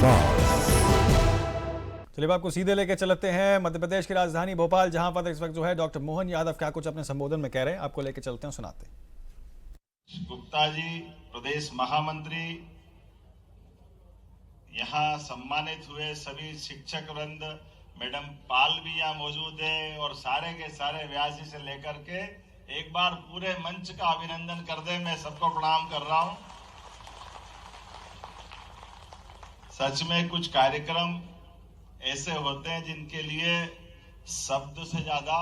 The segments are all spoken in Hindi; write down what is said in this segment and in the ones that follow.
बॉस। चलिए आपको सीधे लेके चलते हैं मध्य प्रदेश की राजधानी भोपाल, जहां पर इस वक्त जो है डॉक्टर मोहन यादव क्या कुछ अपने संबोधन में कह रहे हैं, आपको लेके चलते हैं, सुनाते हैं। गुप्ता जी, प्रदेश महामंत्री, यहाँ सम्मानित हुए सभी शिक्षक वृंद, मैडम पाल भी यहाँ मौजूद है और सारे के सारे व्यास जी से लेकर के एक बार पूरे मंच का अभिनंदन कर दे। मैं सबको प्रणाम कर रहा हूं। सच में कुछ कार्यक्रम ऐसे होते हैं जिनके लिए शब्द से ज्यादा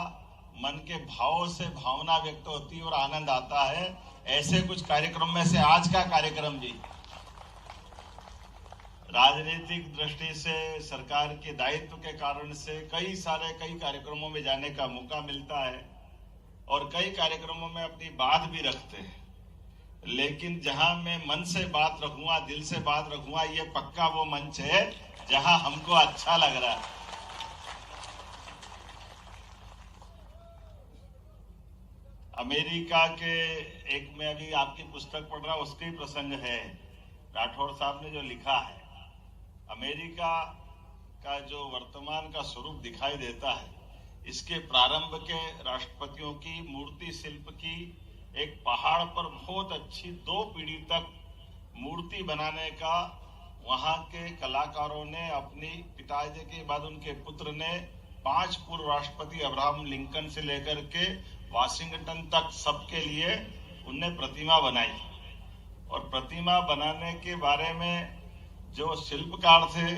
मन के भावों से भावना व्यक्त होती है और आनंद आता है। ऐसे कुछ कार्यक्रम में से आज का कार्यक्रम जी, राजनीतिक दृष्टि से सरकार के दायित्व के कारण से कई कार्यक्रमों में जाने का मौका मिलता है और कई कार्यक्रमों में अपनी बात भी रखते हैं, लेकिन जहां मैं मन से बात रखूंगा, दिल से बात रखूंगा, ये पक्का वो मंच है जहां हमको अच्छा लग रहा है। अमेरिका के एक में अभी आपकी पुस्तक पढ़ रहा, उसका ही प्रसंग है। राठौड़ साहब ने जो लिखा है, अमेरिका का जो वर्तमान का स्वरूप दिखाई देता है, इसके प्रारंभ के राष्ट्रपतियों की मूर्ति शिल्प की एक पहाड़ पर बहुत अच्छी 2 पीढ़ी तक मूर्ति बनाने का वहां के कलाकारों ने, अपनी पिताजी के बाद उनके पुत्र ने 5 पूर्व राष्ट्रपति अब्राहम लिंकन से लेकर के वाशिंगटन तक सबके लिए उनने प्रतिमा बनाई। और प्रतिमा बनाने के बारे में जो शिल्पकार थे,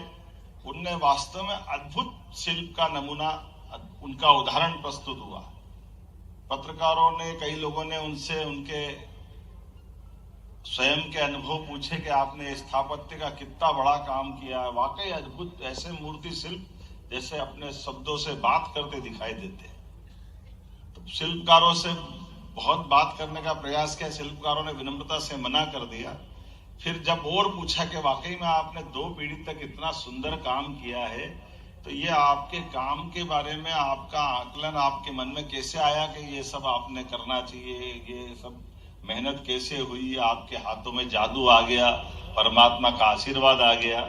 उनने वास्तव में अद्भुत शिल्प का नमूना, उनका उदाहरण प्रस्तुत हुआ। पत्रकारों ने, कई लोगों ने उनसे उनके स्वयं के अनुभव पूछे कि आपने स्थापत्य का कितना बड़ा काम किया है। वाकई अद्भुत, ऐसे मूर्ति शिल्प जैसे अपने शब्दों से बात करते दिखाई देते। तो शिल्पकारों से बहुत बात करने का प्रयास किया, शिल्पकारों ने विनम्रता से मना कर दिया। फिर जब और पूछा कि वाकई में आपने 2 पीढ़ी तक इतना सुंदर काम किया है, तो ये आपके काम के बारे में आपका आकलन आपके मन में कैसे आया कि ये सब आपने करना चाहिए, ये सब मेहनत कैसे हुई, आपके हाथों में जादू आ गया, परमात्मा का आशीर्वाद आ गया?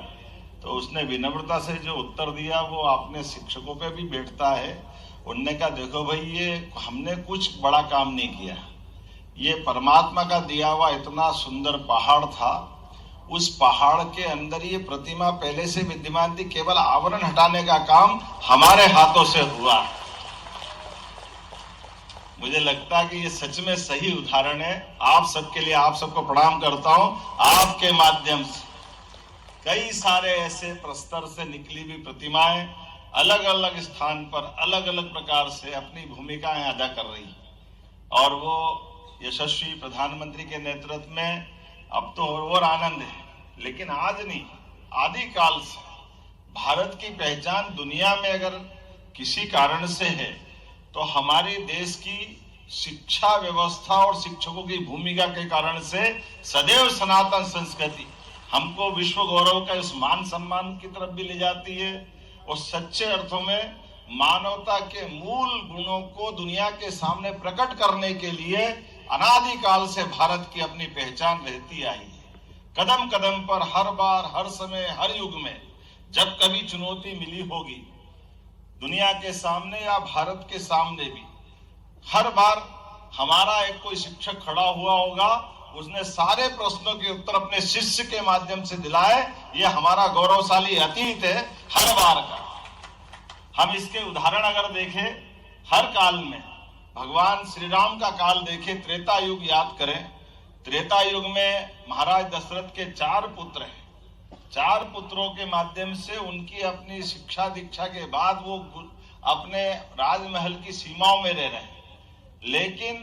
तो उसने विनम्रता से जो उत्तर दिया वो आपने शिक्षकों पे भी बैठता है। उनने कहा, देखो भाई, ये हमने कुछ बड़ा काम नहीं किया, ये परमात्मा का दिया हुआ इतना सुंदर पहाड़ था, उस पहाड़ के अंदर ये प्रतिमा पहले से विद्यमान थी, केवल आवरण हटाने का काम हमारे हाथों से हुआ। मुझे लगता है कि ये सच में सही उदाहरण है। आप सबके लिए, आप सबको प्रणाम करता हूं। आपके माध्यम से कई सारे ऐसे प्रस्तर से निकली हुई प्रतिमाएं अलग अलग स्थान पर अलग अलग प्रकार से अपनी भूमिकाएं अदा कर रही, और वो यशस्वी प्रधानमंत्री के नेतृत्व में अब तो और आनंद है। लेकिन आज नहीं, आदिकाल से भारत की पहचान दुनिया में अगर किसी कारण से है, तो हमारे देश की शिक्षा व्यवस्था और शिक्षकों की भूमिका के कारण से सदैव सनातन संस्कृति हमको विश्व गौरव का इस मान सम्मान की तरफ भी ले जाती है, और सच्चे अर्थों में मानवता के मूल गुणों को दुनिया के सामने प्रकट करने के लिए अनादिकाल से भारत की अपनी पहचान रहती आई है। कदम कदम पर, हर बार, हर समय, हर युग में जब कभी चुनौती मिली होगी दुनिया के सामने या भारत के सामने भी, हर बार हमारा एक कोई शिक्षक खड़ा हुआ होगा, उसने सारे प्रश्नों के उत्तर अपने शिष्य के माध्यम से दिलाए। ये हमारा गौरवशाली अतीत है हर बार का। हम इसके उदाहरण अगर देखें, हर काल में भगवान श्री राम का काल देखें, त्रेता युग याद करें। त्रेता युग में महाराज दशरथ के 4 पुत्र हैं। 4 पुत्रों के माध्यम से उनकी अपनी शिक्षा दीक्षा के बाद वो अपने राजमहल की सीमाओं में रह रहे हैं, लेकिन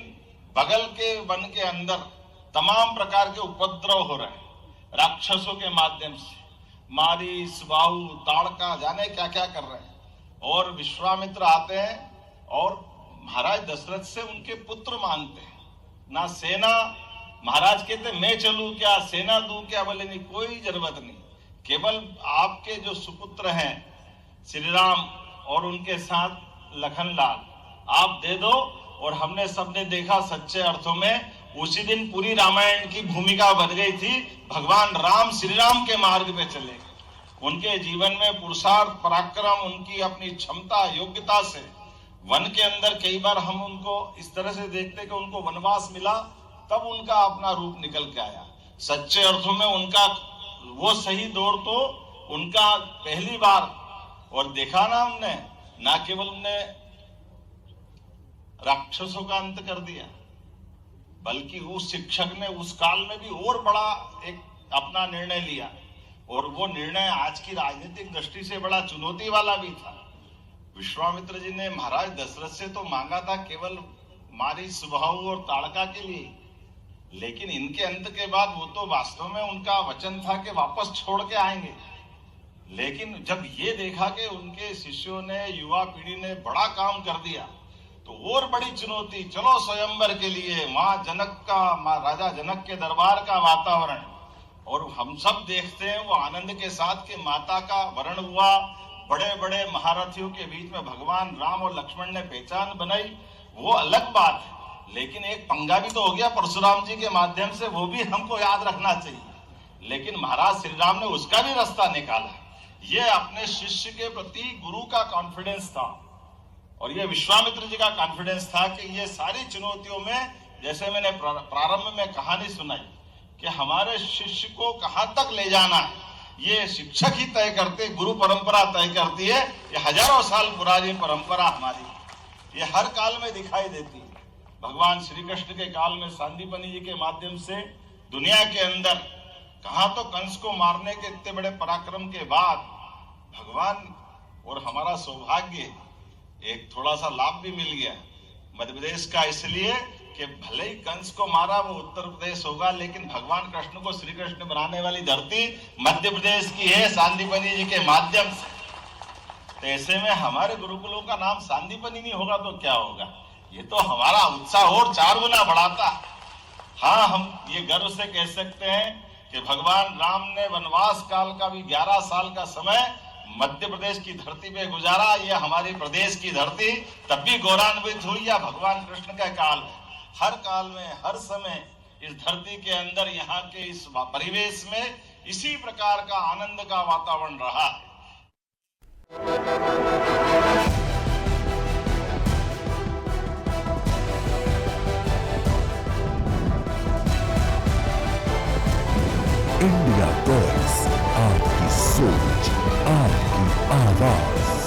बगल के वन के अंदर तमाम प्रकार के उपद्रव हो रहे हैं राक्षसों के माध्यम से। मारीच, बाहु, ताड़का, जाने क्या क्या कर रहे हैं। और विश्वामित्र आते हैं और महाराज दशरथ से उनके पुत्र मांगते हैं। ना सेना, महाराज कहते मैं चलूं क्या, सेना दूं क्या? बोले नहीं, कोई जरूरत नहीं, केवल आपके जो सुपुत्र हैं श्री राम और उनके साथ लखनलाल, आप दे दो। और हमने सबने देखा सच्चे अर्थों में उसी दिन पूरी रामायण की भूमिका बन गई थी। भगवान राम श्री राम के मार्ग पे चले, उनके जीवन में पुरुषार्थ, पराक्रम, उनकी अपनी क्षमता, योग्यता से वन के अंदर कई बार हम उनको इस तरह से देखते कि उनको वनवास मिला, तब उनका अपना रूप निकल के आया। सच्चे अर्थों में उनका वो सही दौर तो उनका पहली बार, और देखा ना हमने, ना केवल उनने राक्षसों का अंत कर दिया, बल्कि उस शिक्षक ने उस काल में भी और बड़ा एक अपना निर्णय लिया, और वो निर्णय आज की राजनीतिक दृष्टि से बड़ा चुनौती वाला भी था। विश्वामित्र जी ने महाराज दशरथ से तो मांगा था केवल मारी, सुबाहु और ताड़का के लिए, लेकिन इनके अंत के बाद वो तो वास्तव में उनका वचन था कि वापस छोड़ के आएंगे। लेकिन जब ये देखा कि उनके शिष्यों ने, युवा पीढ़ी ने बड़ा काम कर दिया, तो और बड़ी चुनौती, चलो स्वयंवर के लिए, माँ राजा जनक के दरबार का वातावरण, और हम सब देखते हैं वो आनंद के साथ कि माता का वरण हुआ, बड़े बड़े महारथियों के बीच में भगवान राम और लक्ष्मण ने पहचान बनाई, वो अलग बात है। लेकिन एक पंगा भी तो हो गया परशुराम जी के माध्यम से, वो भी हमको याद रखना चाहिए। लेकिन महाराज श्री राम ने उसका भी रास्ता निकाला। ये अपने शिष्य के प्रति गुरु का कॉन्फिडेंस था, और ये विश्वामित्र जी का कॉन्फिडेंस था कि ये सारी चुनौतियों में, जैसे मैंने प्रारंभ में कहानी सुनाई कि हमारे शिष्य को कहां तक ले जाना है, ये शिक्षक ही तय करते, गुरु परंपरा तय करती है। ये हजारों साल पुरानी परंपरा हमारी, ये हर काल में दिखाई देती है। भगवान श्री कृष्ण के काल में सांदीपनि जी के माध्यम से दुनिया के अंदर कहां तो कंस को मारने के इतने बड़े पराक्रम के बाद भगवान, और हमारा सौभाग्य, एक थोड़ा सा लाभ भी मिल गया मध्य प्रदेश का, इसलिए कि भले ही कंस को मारा वो उत्तर प्रदेश होगा, लेकिन भगवान कृष्ण को श्री कृष्ण बनाने वाली धरती मध्य प्रदेश की है, सांदीपनि जी के माध्यम से। तो ऐसे में हमारे गुरुकुलों का नाम सांदीपनि नहीं होगा तो क्या होगा? ये तो हमारा उत्साह और 4 गुना बढ़ाता। हाँ, हम ये गर्व से कह सकते हैं कि भगवान राम ने वनवास काल का भी 11 साल का समय मध्य प्रदेश की धरती पे गुजारा। ये हमारी प्रदेश की धरती तब भी गौरवान्वित हुई, या भगवान कृष्ण का काल, हर काल में, हर समय इस धरती के अंदर, यहाँ के इस परिवेश में इसी प्रकार का आनंद का वातावरण रहा है। इंडिया वॉइस, आपकी सोच, आपकी आवाज।